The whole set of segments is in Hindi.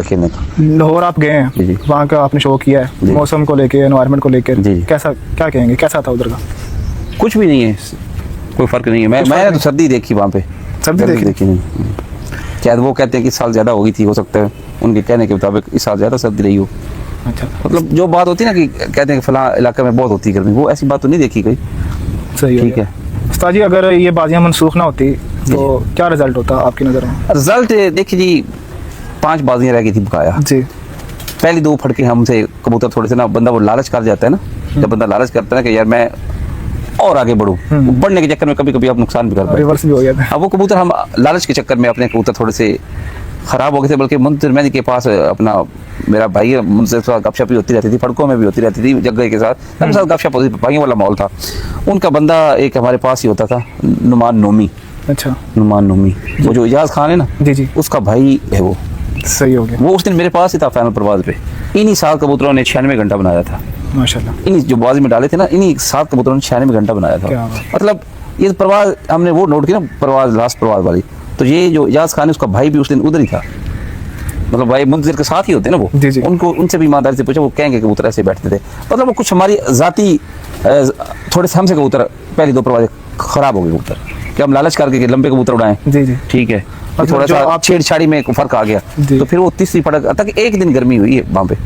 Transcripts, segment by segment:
था खेलने का। लाहौर आप गए हैं, जी। वहाँ का आपने शो किया है, मौसम को लेके, एनवायरनमेंट को लेकर, जी। कैसा क्या कहेंगे, कैसा था उधर का? कुछ भी नहीं है, कोई फर्क नहीं है। मैंने तो सर्दी देखी वहाँ पे, सर्दी देखी नहीं। शायद वो कहते हैं कि इस साल ज़्यादा हो गई थी, हो सकता है उनके कहने के मुताबिक इस साल ज़्यादा सर्दी रही हो। अच्छा, मतलब जो बात होती है ना कि कहते हैं कि फलां इलाके में बहुत होती है गर्मी, वो ऐसी बात तो नहीं देखी गई। सही है। ठीक है उस्ताद जी, अगर ये बाजियाँ मनसूख ना होती तो क्या रिजल्ट होता आपकी नज़र में? रिजल्ट देखिए जी, 5 बाजियाँ रह गई थी बकाया जी। पहली 2 फटके हमसे कबूतर थोड़े से ना, बंदा वो लालच कर जाता है ना, जब बंदा लालच करता है ना कि यार मैं और आगे बढ़ूँ, बढ़ने के चक्कर में कभी कभी आप नुकसान भी कर पाए। रिवर्स भी हो गया था। अब वो कबूतर हम लालच के चक्कर में अपने कबूतर थोड़े से ख़राब हो गए थे। बल्कि मुंतज़िर मेहंदी के पास अपना मेरा भाई है, मुझसे गपशप भी होती रहती थी, फड़कों में भी होती रहती थी, जगह के साथ मेरे साथ गपशप होती थी, भाइयों वाला माहौल था। उनका बंदा एक हमारे पास ही होता था, नुमान नोमी। अच्छा, नुमान नोमी, वो जो इजाज़ खान है ना, जी जी, उसका भाई है वो। सही हो गया। वो उस दिन मेरे पास ही था फाइनल परवाज पे। इन्हीं 7 कबूतरों ने 96 घंटा बनाया था माशाल्लाह। इन्हीं जो बाजी में डाले थे ना, इन्हीं 7 कबूतरों ने 96 घंटा बनाया क्या था। बात। मतलब ये परवाज हमने वो नोट की ना, परवाज लास्ट परवाज वाली, तो ये जो इजाज़ खान है उसका भाई भी उस दिन उधर ही था। मतलब भाई मुंतज़िर के साथ ही होते ना वो, जी जी। उनको उनसे भी ईमानदारी से पूछा, वो कहेंगे कबूतर ऐसे बैठते थे। मतलब वो कुछ हमारी ज़ाती थोड़े से हमसे कबूतर पहली 2 परवाज खराब हो गए कबूतर, कि हम लालच करके कि लंबे कबूतर उड़ाएं। जी जी। ठीक है, थोड़ा सा आप छेड़छाड़ी में फर्क आ गया, तो फिर वो तीसरी फटक तक एक दिन गर्मी हुई है वहाँ पे।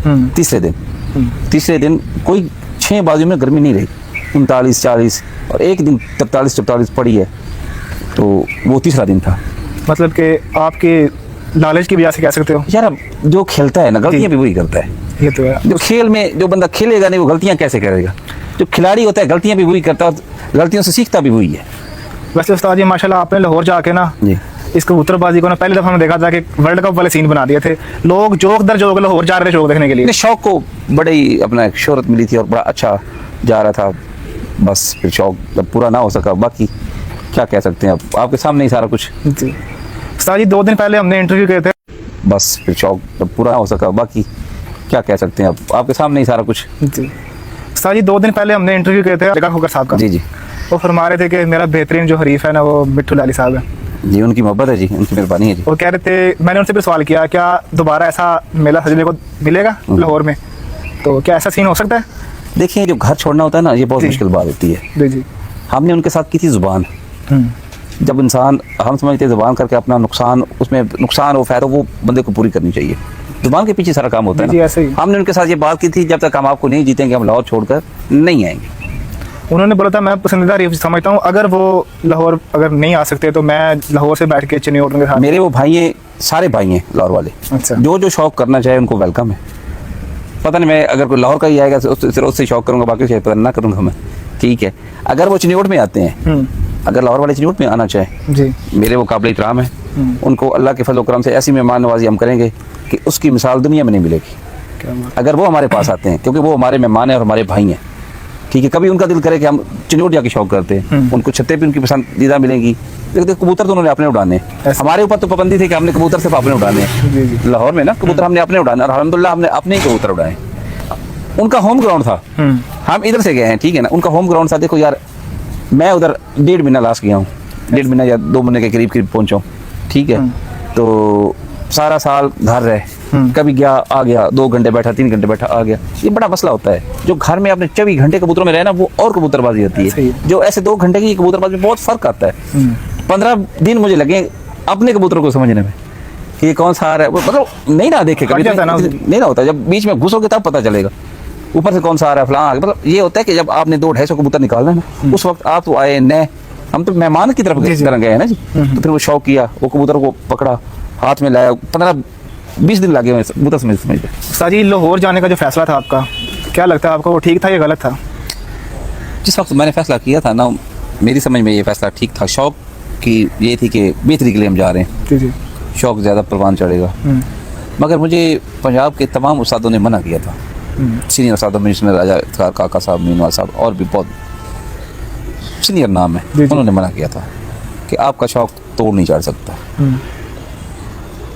तीसरे दिन कोई 6 बाजियों में गर्मी नहीं रही, 39 40 और एक दिन 43 44 पड़ी है, तो वो तीसरा दिन था। मतलब कि आपके लालच की वजह से कह सकते हो यार, अब जो खेलता है ना, गलतियां भी वही करता है। ये तो है। जो खेल में जो बंदा खेलेगा नहीं, वो गलतियां कैसे करेगा? जो खिलाड़ी होता है गलतियां भी वही करता है, गलतियों से सीखता भी वही है। वैसे उस्ताद जी माशाल्लाह, आपने लाहौर जाके ना जी, इस कबूतरबाजी को ना पहले दफ़ा हमने देखा था कि वर्ल्ड कप वाले सीन बना दिए थे, लोग जोक दर जोक लाहौर जा रहे थे शौक देखने के लिए। शौक को बड़ी अपना एक शोहरत मिली थी और बड़ा अच्छा जा रहा था, बस फिर शौक जब पूरा ना हो सका, बाकी क्या कह सकते हैं, अब आपके सामने ही सारा कुछ। जी उस्ताद जी, 2 दिन पहले हमने इंटरव्यू किए थे, बस फिर शौक जब पूरा ना हो सका, बाकी क्या कह सकते हैं, अब आपके सामने ही सारा कुछ। जी उस्ताद जी, 2 दिन पहले हमने इंटरव्यू किए थे जगह खोकर साहब का। जी जी वो फरमा रहे थे कि मेरा बेहतरीन जो हरीफ है ना, वो मिट्ठू लाली साहब है। जी, उनकी मोहब्बत है जी, उनकी मेहरबानी है जी। वो कह रहे थे, मैंने उनसे भी सवाल किया, क्या दोबारा ऐसा मेला सजने को मिलेगा लाहौर में, तो क्या ऐसा सीन हो सकता है? देखिए, जो घर छोड़ना होता है ना, ये बहुत मुश्किल बात होती है। जी जी। हमने उनके साथ की थी जुबान। जब इंसान, हम समझते हैं जुबान करके अपना नुकसान, उसमें नुकसान हो फायदा, वो बंदे को पूरी करनी चाहिए। जुबान के पीछे सारा काम होता है जी, ना। ऐसे ही। हमने उनके साथ ये बात की थी, जब तक हम आपको नहीं जीतेंगे हम लाहौर छोड़कर नहीं आएंगे। उन्होंने बोला था, मैं पसंदीदा हरीफ समझता हूँ, अगर वो लाहौर अगर नहीं आ सकते तो मैं लाहौर से बैठ के चिन्नी उनके साथ। मेरे वो भाई हैं, सारे भाई हैं लाहौर वाले। अच्छा। जो जो शौक करना चाहे उनको वेलकम है। पता नहीं, मैं अगर कोई लाहौर का ही आएगा तो उससे शौक करूँगा, बाकी शायद पता ना करूँगा मैं। ठीक है, अगर वो चिन्नी में आते हैं, अगर लाहौर वाले चिन्नी में आना चाहें, जी, मेरे वो काबिल इकराम है। उनको अल्लाह के फजल करम से ऐसी मेहमान नवाजी हम करेंगे कि उसकी मिसाल दुनिया में नहीं मिलेगी। क्या बात। अगर अगर वो हमारे पास आते हैं, क्योंकि वो हमारे मेहमान हैं और हमारे भाई हैं। ठीक है, कभी उनका दिल करे कि हम चिन्नौट जाके शौक करते हैं, उनको छत्ते भी उनकी पसंदीदा मिलेंगी। लेकिन कबूतर तो उन्होंने अपने उड़ाने, हमारे ऊपर तो पाबंदी थी कि हमने कबूतर सिर्फ अपने उड़ाने हैं। जी जी। लाहौर में ना कबूतर हमने अपने उड़ाने, और अल्हम्दुलिल्लाह हमने अपने ही कबूतर उड़ाए। उनका होम ग्राउंड था, हम इधर से गए हैं, ठीक है ना। उनका होम ग्राउंड था। देखो यार, मैं उधर 1.5 महीना लास्ट गया हूँ, 1.5 महीना या 2 महीने के करीब करीब पहुँचा हूँ। ठीक है, तो सारा साल घर रहे, कभी गया आ गया, 2 घंटे बैठा, 3 घंटे बैठा आ गया। ये बड़ा मसला होता है। जो घर में आपने 24 घंटे कबूतरों में रहना, वो और कबूतरबाजी होती है। जो ऐसे 2 घंटे की कबूतरबाजी में बहुत फर्क आता है। 15 दिन मुझे लगे अपने कबूतरों को समझने में कि ये कौन सा आ रहा है। मतलब नहीं ना देखे कभी, नहीं ना होता। जब बीच में घुसोगे तब पता चलेगा ऊपर से कौन सा आ रहा है, फलां। मतलब ये होता है कि जब आपने 200-250 कबूतर निकालना है ना, उस वक्त आप तो आए नए, हम तो मेहमान की तरफ गए हैं ना जी। तो फिर वो शौक किया, वो कबूतर को पकड़ा, हाथ में लाया, 15-20 दिन लगे कबूतर समझते। उस्ताद जी, लाहौर जाने का जो फैसला था आपका, क्या लगता है आपको, वो ठीक था या गलत था? जिस वक्त मैंने फैसला किया था ना, मेरी समझ में ये फैसला ठीक था। शौक की ये थी कि बेहतरी के लिए हम जा रहे हैं। जी जी। शौक ज़्यादा परवान चढ़ेगा। मगर मुझे पंजाब के तमाम उस्तादों ने मना किया था। सीनियर उस्तादों में जिसमें राजा काका साहब, मीनवाल साहब और भी बहुत सीनियर नाम है, उन्होंने मना किया था कि आपका शौक तोड़ नहीं चढ़ सकता।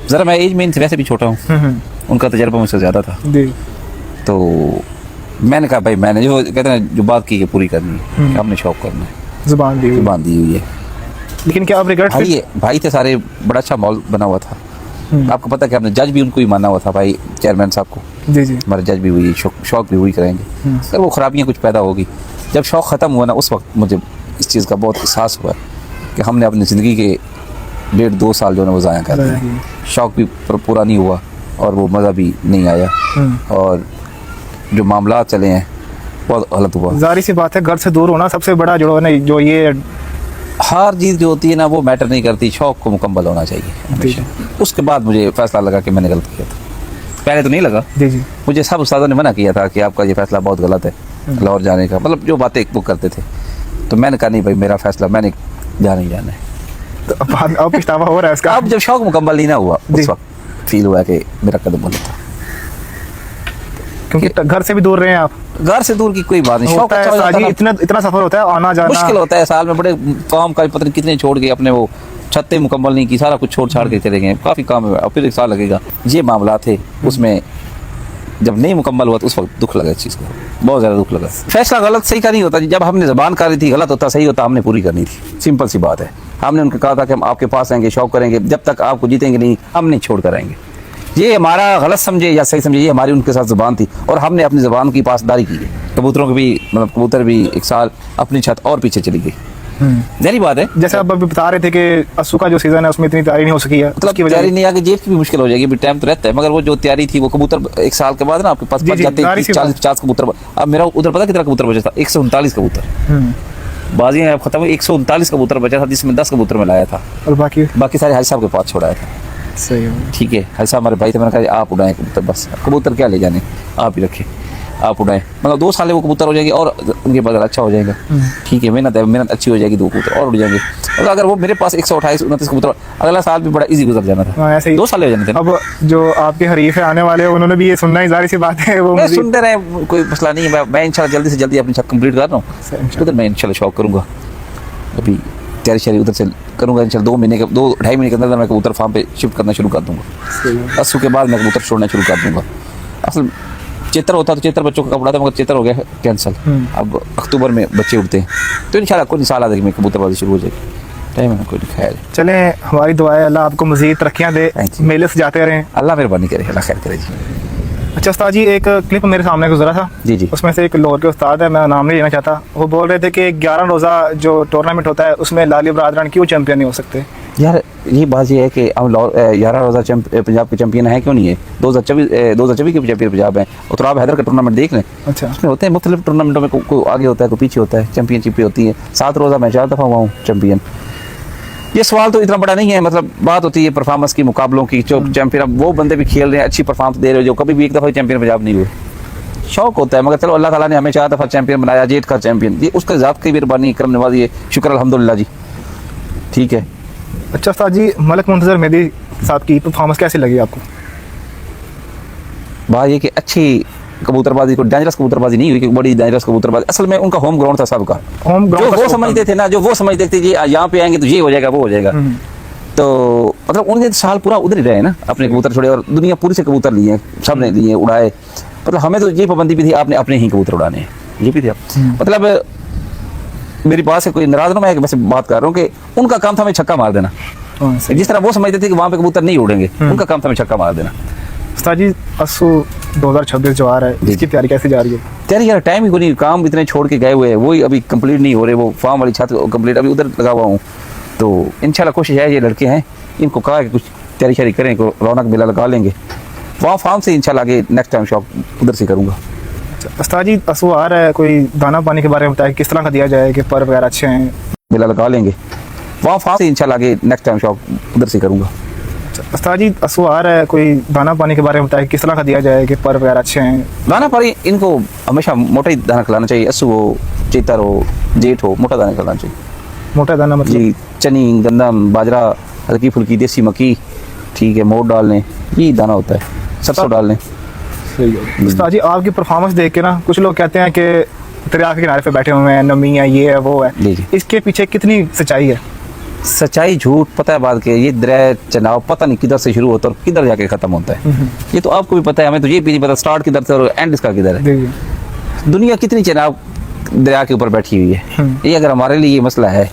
ज़रा मैं एज में इनसे वैसे भी छोटा हूँ, उनका तजर्बा मुझसे ज़्यादा था। तो मैंने कहा भाई, मैंने जो कहते हैं जो बात की है पूरी करनी है, हमने शौक करना है, जुबान दी हुई है। लेकिन क्या आप रिग्रेट? भाई थे सारे, बड़ा अच्छा माहौल बना हुआ था। आपको पता है कि हमने जज भी उनको ही माना हुआ था भाई, चेयरमैन साहब को। जी जी। हमारे जज भी हुई, शौक भी हुई करेंगे, अगर वो खराबियाँ कुछ पैदा होगी। जब शौक ख़त्म हुआ ना, उस वक्त मुझे इस चीज़ का बहुत एहसास हुआ कि हमने अपनी ज़िंदगी के 1.5-2 साल जो है वो ज़ाया कर दिए। शौक भी पूरा नहीं हुआ और वो मज़ा भी नहीं आया, और जो मामला चले हैं बहुत गलत हुआ। जाहिर सी बात है, घर से दूर होना सबसे बड़ा जो है ना, जो ये हार जीत जो होती है ना, वो मैटर नहीं करती, शौक को मुकम्मल होना चाहिए हमेशा। उसके बाद मुझे फैसला लगा कि मैंने गलत किया था। पहले तो नहीं लगा। जी जी। मुझे सब उस्तादों ने मना किया था कि आपका ये फैसला बहुत गलत है लाहौर जाने का, मतलब जो बातें वो करते थे। तो मैंने कहा नहीं भाई, मेरा फैसला, मैंने जाना ही जाना है। तो अब पछतावा हो रहा है इसका? अब जब शौक मुकम्मल नहीं ना हुआ, उस वक्त फील हुआ कि मेरा कदम गलत था। क्योंकि घर से भी दूर रहे हैं आप। घर से दूर की कोई बात नहीं, शौक अच्छा हो जाता है। इतना सफर होता है, आना जाना मुश्किल होता है, साल में बड़े काम का पता नहीं कितने छोड़ के, अपने वो छत्ते मुकम्मल नहीं की, सारा कुछ छोड़ छाड़ के चले गए, काफ़ी काम है, और फिर 1 साल लगेगा। ये मामला थे, उसमें जब नहीं मुकम्मल हुआ तो उस वक्त दुख लगा, इस चीज़ को बहुत ज़्यादा दुख लगा। फैसला गलत सही का नहीं होता, जब हमने ज़बान करी थी गलत होता, सही होता हमने पूरी करनी थी, सिंपल सी बात है। हमने उनको कहा था कि हम आपके पास आएंगे, शौक करेंगे, जब तक आपको जीतेंगे नहीं हम नहीं छोड़ कर आएंगे। ये हमारा गलत समझे या सही समझे, ये हमारी उनके साथ ज़बान थी, और हमने अपनी ज़बान की पासदारी की है। कबूतरों की भी, मतलब कबूतर भी 1 साल अपनी छत और पीछे चली गई, जहरी बात है। जैसे आप अभी बता रहे थे कि अस्सू का जो सीजन है उसमें इतनी तैयारी नहीं हो सकी है, मतलब तैयारी नहीं आगे, जेब की भी मुश्किल हो जाएगी, टाइम तो रहता है, मगर वो जो तैयारी थी वो कबूतर 1 साल के बाद ना आपके पास बच जाते हैं 40-50 कबूतर। अब मेरा उधर पता कितना कबूतर बचा था? 139 कबूतर। बाजियां अब खत्म हुई, 139 कबूतर बचा था, जिसमें 10 कबूतर में लाया था, और बाकी सारे हाजी साहब के पास छोड़ाया था। सही है, ठीक है, हाजी साहब हमारे भाई थे, मैंने कहा आप उड़ाएं कबूतर, बस कबूतर क्या ले जाने, आप ही रखें, आप उड़ाएं। मतलब 2 साल वो कबूतर हो जाएंगे और उनके बाजार अच्छा हो जाएगा। ठीक है, मेहनत अच्छी हो जाएगी, 2 कबूतर और उड़ जाएंगे। मतलब अगर वो मेरे पास 128-29 कबूतर, अगला साल भी बड़ा इजी गुजर जाना था। ऐसे ही 2 साल हो जाने थे। अब जो आपके हरीफ है आने वाले, उन्होंने भी ये सुनना ही, जाहिर सी बात है वो सुनते रहे, कोई मसला नहीं है। मैं इंशाल्लाह जल्दी से जल्दी अपनी छत कंप्लीट कर रहा हूँ, उधर मैं इंशाल्लाह शौक करूँगा। अभी तैयारी शरी उधर से करूँगा इंशाल्लाह, 2-2.5 महीने के अंदर मैं कबूतर फार्म पे शिफ्ट करना शुरू कर दूँगा। 80 के बाद मैं कबूतर छोड़ना शुरू कर दूँगा। असल चेतर होता तो चेतर बच्चों का कपड़ा था, मगर चेतर हो गया कैंसल। अब अक्टूबर में बच्चे उठते हैं, तो इंशाल्लाह कोई साल आ जाएगी, कबूतरबाजी शुरू हो जाएगी। टाइम है कोई खैर। चले, हमारी दुआ है अल्लाह आपको मज़ीद तरक्कियाँ दे, मेले से जाते रहें, अल्लाह मेहरबानी करे, अल्लाह खैर करे जी। अच्छा उस्ताद जी, एक क्लिप मेरे सामने गुजरा था जी, उसमें से एक लाहौर के उस्ताद है, मैं नाम नहीं लेना चाहता, वो बोल रहे थे कि 11 रोज़ा जो टूर्नामेंट होता है उसमें लाली बरादरान क्यों चैंपियन नहीं हो सकते? यार ये बात ये है कि हम 11 रोज़ा पंजाब के चैंपियन हैं, क्यों नहीं है? 2024 के चैंपियन पंजाब हैं। और आप हैदर का टूर्नामेंट देख लें, अच्छा उसमें होते हैं मुख्तलिफ टूर्नामेंटों में, कोई आगे होता है, कोई पीछे होता है, चैंपियनशिप होती है। 7 रोज़ा मैं 4 दफ़ा हुआ हूँ चैंपियन। ये सवाल तो इतना बड़ा नहीं है, मतलब बात होती है परफॉर्मेंस की, मुकाबलों की। जो चैंपियन, अब वो बंदे भी खेल रहे हैं, अच्छी परफॉर्मेंस दे रहे हो, जो कभी भी 1 दफ़ा चैंपियन पंजाब नहीं हुए। शौक होता है, मगर चलो अल्लाह ताला ने हमें 4 दफ़ा चैंपियन बनाया, जेठ का चैंपियन, ये उसका ज़ात की मेहरबानी, करम नवाजी है, शुक्र अल्हम्दुलिल्लाह जी। ठीक है। अच्छा उस्ताद जी, मलिक मुंतज़र मेहदी साहब की परफॉर्मेंस कैसी लगी आपको? बात ये कि अच्छी कबूतरबाजी, को डेंजरस कबूतरबाजी नहीं हुई, कि बड़ी डेंजरस कबूतरबाजी। असल में उनका होम ग्राउंड था सबका, होम ग्राउंड जो वो समझते थे ना, जो वो समझते थे जी यहाँ पे आएंगे तो ये हो जाएगा, वो हो जाएगा। तो मतलब उनके साल पूरा उधर ही रहे ना, अपने कबूतर छोड़े, और दुनिया पूरी से कबूतर लिए, सब ने लिए, उड़ाए। मतलब हमें तो ये पाबंदी भी थी, आपने अपने ही कबूतर उड़ाने हैं, ये भी थी। मतलब मेरी बात से कोई नाराज ना, मैं वैसे बात कर रहा हूँ कि उनका काम था हमें छक्का मार देना। जिस तरह वो समझते थे कि वहाँ पे कबूतर नहीं उड़ेंगे, उनका काम था हमें छक्का मार देना। उस्ताद जी, अस्सू 2026 जो आ रहा है, इसकी तैयारी कैसे जा रही है? तैयारी यार टाइम ही कोई नहीं, काम इतने छोड़ के गए हुए हैं, वही अभी कंप्लीट नहीं हो रहे। वो फार्म वाली छत कंप्लीट, अभी उधर लगा हुआ हूँ। तो इंशाल्लाह कोशिश है, ये लड़के हैं, इनको कहा कि कुछ तैयारी शारी करें, को रौनक मेला लगा लेंगे वहाँ फार्म से, इंशाल्लाह आगे नेक्स्ट टाइम शॉप उधर से करूँगा। उस्ताद जी, अस्सू आ रहा है, कोई दाना पानी के बारे में बताया, किस तरह का दिया जाए कि पर वगैरह अच्छे हैं? मेला लगा लेंगे वहाँ फार्म से, इंशाल्लाह आगे नेक्स्ट टाइम शॉप उधर से करूँगा। उस्ताद जी, अस्सू आ रहा है, कोई दाना पानी के बारे में बताया, किस तरह का दिया जाए कि पर वगैरह अच्छे हैं? दाना पानी इनको हमेशा मोटा ही दाना खिलाना चाहिए, अस्सू हो, चेतर हो, जेठ हो, मोटा दाना खिलाना चाहिए। मोटा दाना मतलब जी, चनी, गंदम, बाजरा, हल्की फुल्की देसी मक्की, ठीक है, मोट डाल लें, यही दाना होता है, सरसों डाल लें। सही है। उस्ताद जी, आपकी परफॉर्मेंस देख के ना कुछ लोग कहते हैं कि दरिया के किनारे पे बैठे हुए हैं, नमी है, ये है, वो है, इसके पीछे कितनी सच्चाई है? सच्चाई झूठ पता है बात के, ये दरिया चनाव पता नहीं किधर से शुरू होता है और किधर जाके खत्म होता है। ये तो आपको भी पता है, हमें तो ये भी नहीं पता स्टार्ट किधर से और एंड इसका किधर है। दुनिया कितनी चनाव दरिया के ऊपर बैठी हुई है। ये अगर हमारे लिए ये मसला है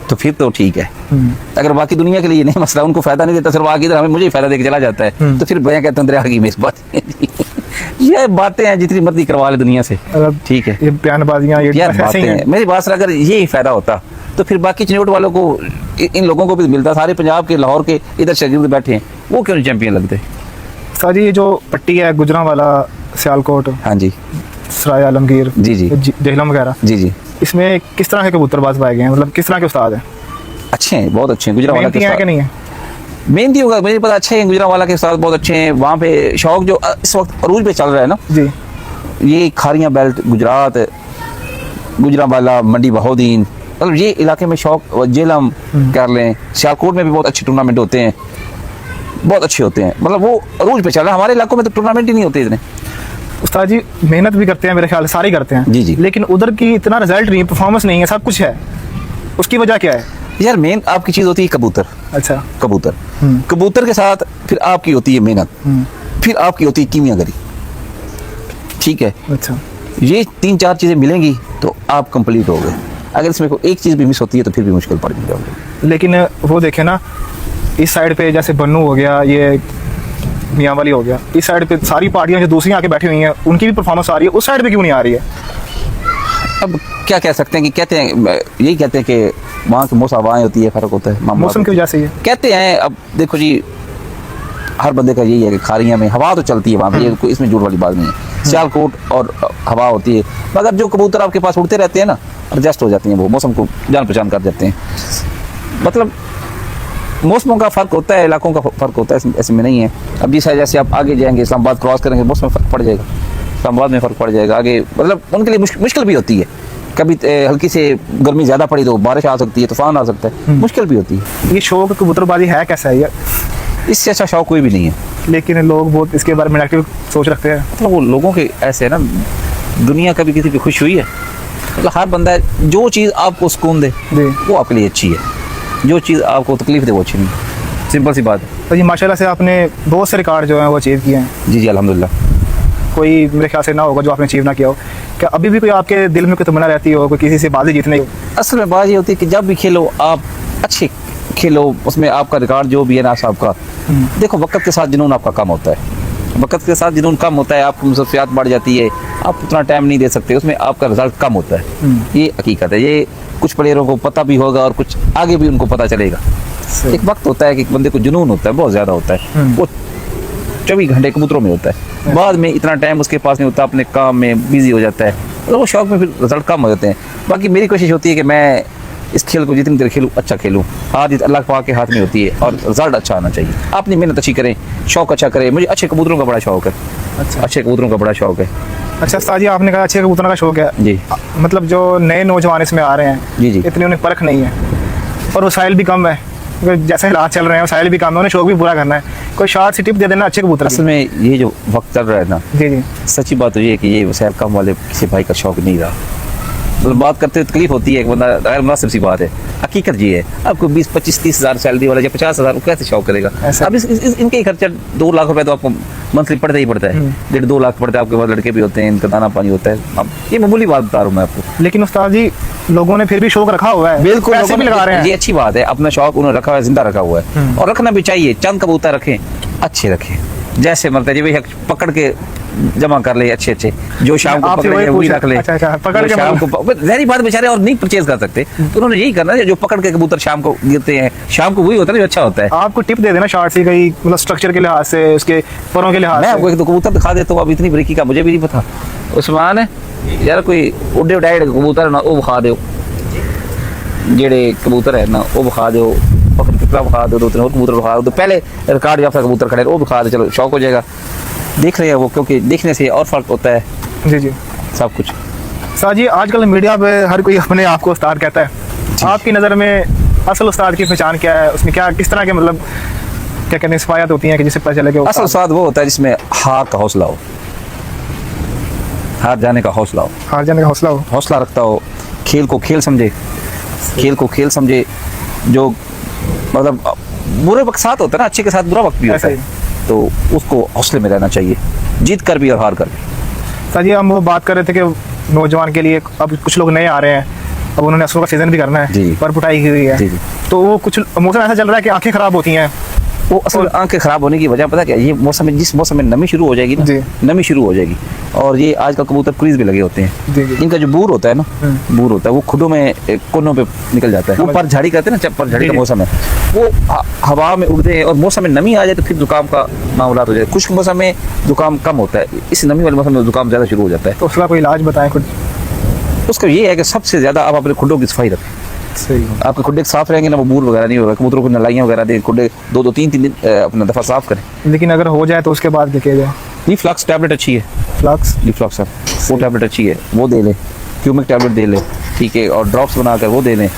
तो फिर तो ठीक है। अगर बाकी दुनिया के लिए ये नहीं मसला, उनको फायदा नहीं देता, सिर्फ आगे इधर हमें मुझे ही फायदा देके चला जाता है, तो फिर भैया कहते हैं दरिया की में इस बात ये बातें हैं जितनी मर्जी करवा ले दुनिया से, ठीक है, ये बयानबाजियां ये यार ऐसे बातें ही हैं। हैं। मेरी बात से अगर यही फायदा होता तो फिर बाकी चिन्होट वालों को, इन लोगों को भी मिलता। सारे पंजाब के, लाहौर के इधर शागिर्द बैठे हैं, वो क्यों नहीं चैंपियन लगते? सर जी, ये जो पट्टी है गुजरांवाला, सियालकोट, हाँ जी, सराय आलमगीर, जी जी जेहलम वगैरह, जी जी, इसमें किस तरह के कबूतरबाज पाए गए हैं? मतलब किस तरह के उस्ताद हैं? अच्छे हैं, बहुत अच्छे हैं। गुजरांवाला मेहनती के हैं कि नहीं है? मेहनती होगा मुझे पता, अच्छे हैं। गुजरांवाला के साथ बहुत अच्छे हैं। वहाँ पे शौक जो इस वक्त अरूज पे चल रहा है ना, जी, ये खारियाँ बेल्ट, गुजरात, गुजरांवाला, मंडी बहाउद्दीन, मतलब ये इलाके में शौक, जेलम कर लें, सियालकोट में भी बहुत अच्छे टूर्नामेंट होते हैं, बहुत अच्छे होते हैं। मतलब वो अरूज पे चल रहा है। हमारे इलाकों में तो टूर्नामेंट ही नहीं होते इतने। उस्ताद जी मेहनत भी करते हैं, मेरे ख्याल से सारे करते हैं, जी जी, लेकिन उधर की इतना रिजल्ट नहीं है, परफॉर्मेंस नहीं है, सब कुछ है। उसकी वजह क्या है? यार मेन आपकी चीज़ होती है कबूतर। अच्छा, कबूतर, कबूतर के साथ फिर आपकी होती है मेहनत, फिर आपकी होती है कीमियागरी, ठीक है। अच्छा, ये 3-4 चीज़ें मिलेंगी तो आप कंप्लीट हो गए। अगर इसमें कोई एक चीज़ भी मिस होती है तो फिर भी मुश्किल पड़ जाएगी। लेकिन वो देखे ना, इस साइड पे जैसे बन्नू हो गया, ये मियाँ वाली हो गया, इस साइड पे सारी पार्टियां जो दूसरी आके बैठी हुई हैं उनकी भी परफॉर्मेंस आ रही है, उस साइड पे क्यों नहीं आ रही है? अब क्या कह सकते हैं कि कहते हैं, यही कहते हैं कि वहाँ की मौसम हवाएं होती है, फ़र्क होता है, मौसम की वजह से ये कहते हैं। अब देखो जी, हर बंदे का यही है कि खारियाँ में हवा तो चलती है वहाँ पे, ये कोई इसमें झूठ वाली बात नहीं है। सियालकोट और हवा होती है, मगर जो कबूतर आपके पास उड़ते रहते हैं ना, एडजस्ट हो जाती हैं, वो मौसम को जान पहचान कर जाते हैं। मतलब मौसमों का फ़र्क होता है, इलाकों का फ़र्क होता है, ऐसे में नहीं है। अब जिस जैसे आप आगे जाएंगे, इस्लामाबाद क्रॉस करेंगे, मौसम में फ़र्क पड़ जाएगा, इस्लामाबाद में फ़र्क पड़ जाएगा आगे। मतलब उनके लिए मुश्किल भी होती है। कभी हल्की से गर्मी ज़्यादा पड़ी तो बारिश आ सकती है, तूफान आ सकता है, मुश्किल भी होती है। ये शौक कबूतरबाजी है कैसा है ये? इससे अच्छा शौक कोई भी नहीं है। लेकिन लोग बहुत इसके बारे में नेगेटिव सोच रखते हैं। मतलब वो लोगों के ऐसे है ना, दुनिया कभी किसी पे खुश हुई है? मतलब हर बंदा जो चीज़ आपको सुकून दे वो आपके लिए अच्छी है, जो चीज़ आपको तकलीफ दे वो अच्छी नहीं। सिंपल सी बात है। तो जी माशाल्लाह से आपने बहुत से रिकॉर्ड जो हैं वो अचीव किए हैं। जी जी अल्हम्दुलिल्लाह। कोई मेरे ख्याल से ना होगा जो आपने अचीव ना किया हो। क्या अभी भी कोई आपके दिल में कोई तमन्ना रहती हो, कोई किसी से बाजी जीतने की? असल में बात ये होती है कि जब भी खेलो आप अच्छे खेलो, उसमें आपका रिकॉर्ड जो भी है ना साहब का, देखो वक्त के साथ जुनून आपका कम होता है, वक्त के साथ जुनून कम होता है, आपकी मुसफ़ियात बढ़ जाती है, आप उतना टाइम नहीं दे सकते, उसमें आपका रिजल्ट कम होता है। ये हकीकत है। ये कुछ प्लेयरों को पता भी होगा और कुछ आगे भी उनको पता चलेगा। एक वक्त होता है कि बंदे को जुनून होता है, बहुत ज़्यादा होता है, वो 24 घंटे कबूतरों में होता है, बाद में इतना टाइम उसके पास नहीं होता, अपने काम में बिजी हो जाता है, तो वो शौक में फिर रिजल्ट कम हो जाते हैं। बाकी मेरी कोशिश होती है कि मैं इस खेल को जितनी देर खेलूँ अच्छा खेलूँ। हार जीत अल्लाह पाक के हाथ में होती है और रिजल्ट अच्छा आना चाहिए। अपनी मेहनत अच्छी करें, शौक अच्छा करें। मुझे अच्छे कबूतरों का बड़ा शौक है। अच्छा, अच्छे कबूतरों का बड़ा शौक है। अच्छा उस्ताद जी, आपने कहा अच्छे कबूतरों का शौक है जी। मतलब जो नए नौजवान इसमें आ रहे हैं, जी जी, इतनी उन्हें परख नहीं है और वसाइल भी कम है, क्योंकि जैसे हालात चल रहे हैं वसाइल भी कम है, उन्हें शौक भी पूरा करना है। कोई शॉर्ट सी टिप दे देना अच्छे कबूतर की। असल में ये जो वक्त चल रहा है ना, जी जी, सच्ची बात तो ये है कि ये वसाइल कम वाले किसी भाई का शौक नहीं रहा। मतलब बात करते हुए तकलीफ होती है, एक बंदा गैर मुनासिब सी बात है। हकीकत ये है, आपको 20, 25, 30 हज़ार सैलरी वाला या 50,000 कैसे शौक करेगा? अब इनके ही खर्चा 2 लाख रुपए तो आपको मंथली पड़ता ही पड़ता है, 1.5-2 लाख पड़ता है। आपके पास लड़के भी होते हैं, इनका दाना पानी होता है। अब ये मामूली बात बता रहा हूँ मैं आपको। लेकिन उस्ताद जी लोगों ने फिर भी शौक रखा हुआ है, बिल्कुल पैसे भी लगा रहे हैं। ये अच्छी बात है, अपना शौक उन्होंने रखा हुआ है, जिंदा रखा हुआ है और रखना भी चाहिए। चंद कबूतर रखें, अच्छे रखें, जैसे मरते जी भाई पकड़ के जमा कर ले अच्छे अच्छे, जो शाम को पकड़े वही रख ले। अच्छा, पकड़ के शाम को जहरी बात, बेचारे और नहीं परचेज कर सकते, तो उन्होंने यही करना है, जो पकड़ के कबूतर शाम को गिरते हैं, शाम को वही होता है जो अच्छा होता है। आपको टिप दे देना शॉर्ट सी, कहीं मतलब स्ट्रक्चर के लिहाज से, उसके परों के लिहाज मैं से। आपको एक तो कबूतर दिखा देता हूँ, अब इतनी बरीकी का मुझे भी नहीं पता। उस्मान है यार, कोई उड्डे उडाए कबूतर ना वो बखा दो, जेड़े कबूतर है ना वो बखा दो, पकड़ के बखा दो, 2-3 और कबूतर बखा दो, पहले रिकॉर्ड याफ्ता कबूतर खड़े वो बखा दो, चलो शौक हो जाएगा। देख रहे हैं वो, क्योंकि देखने से और फर्क होता है। जी जी, सब कुछ। सर जी आजकल मीडिया पे हर कोई अपने आप को उस्ताद कहता है, आपकी नज़र में असल उस्ताद की पहचान क्या है? उसमें क्या किस तरह के मतलब क्या कहते हैं सिफायत होती हैं कि जिससे पता चले कि असल उस्ताद वो होता है जिसमें हार का हौसला हो, हार जाने का हौसला हो, हार जाने का हौसला हो, हौसला रखता हो, खेल को खेल समझे, खेल को खेल समझे। जो मतलब बुरे वक्त साथ होता है ना, अच्छे के साथ बुरा वक्त भी होता है, तो उसको हौसले में रहना चाहिए, जीत कर भी और हार कर भी। सर जी हम वो बात कर रहे थे कि नौजवान के लिए अब कुछ लोग नए आ रहे हैं, अब उन्होंने असलों का सीजन भी करना है, जी। बर्फ उठाई हुई है, जी, जी। तो वो कुछ मौसम ऐसा चल रहा है कि आंखें खराब होती हैं। वो असल आंखें खराब होने की वजह पता क्या, ये मौसम में, जिस मौसम में नमी शुरू हो जाएगी ना, जी। नमी शुरू हो जाएगी, और ये आजकल कबूतर क्रीज भी लगे होते हैं, जी, जी। इनका जो बूर होता है ना, बूर होता है वो खुडों में कोनों पे निकल जाता है, वो पर झाड़ी कहते हैं ना, जब पर झाड़ी जी, का जी। मौसम है, वो हवा में उड़ते हैं, और मौसम में नमी आ जाए तो फिर जुकाम का मामला हो जाए। खुश्क मौसम में जुकाम कम होता है, इस नमी वाले मौसम में जुकाम ज़्यादा शुरू हो जाता है। तो उसका कोई इलाज बताएं कुछ। उसका ये है कि सबसे ज़्यादा आप अपने खुडों की सफाई रखें। सही। आपके खुडे साफ रहेंगे ना, वो बूर वगैरह नहीं होगा, कबूतरों को नलाइयाँ वगैरह दें, खुडे 2-3 दिन अपना दफ़ा साफ करें। लेकिन अगर हो जाए तो उसके बाद क्या किया जाए? लीफ्लॉक्स टैबलेट अच्छी है, फ्लक्स। लीफ्लॉक्स वो टैबलेट अच्छी है, वो दे लें, क्यूमिक टैबलेट दे लें, ठीक है, और ड्रॉप्स बनाकर वो दे लें।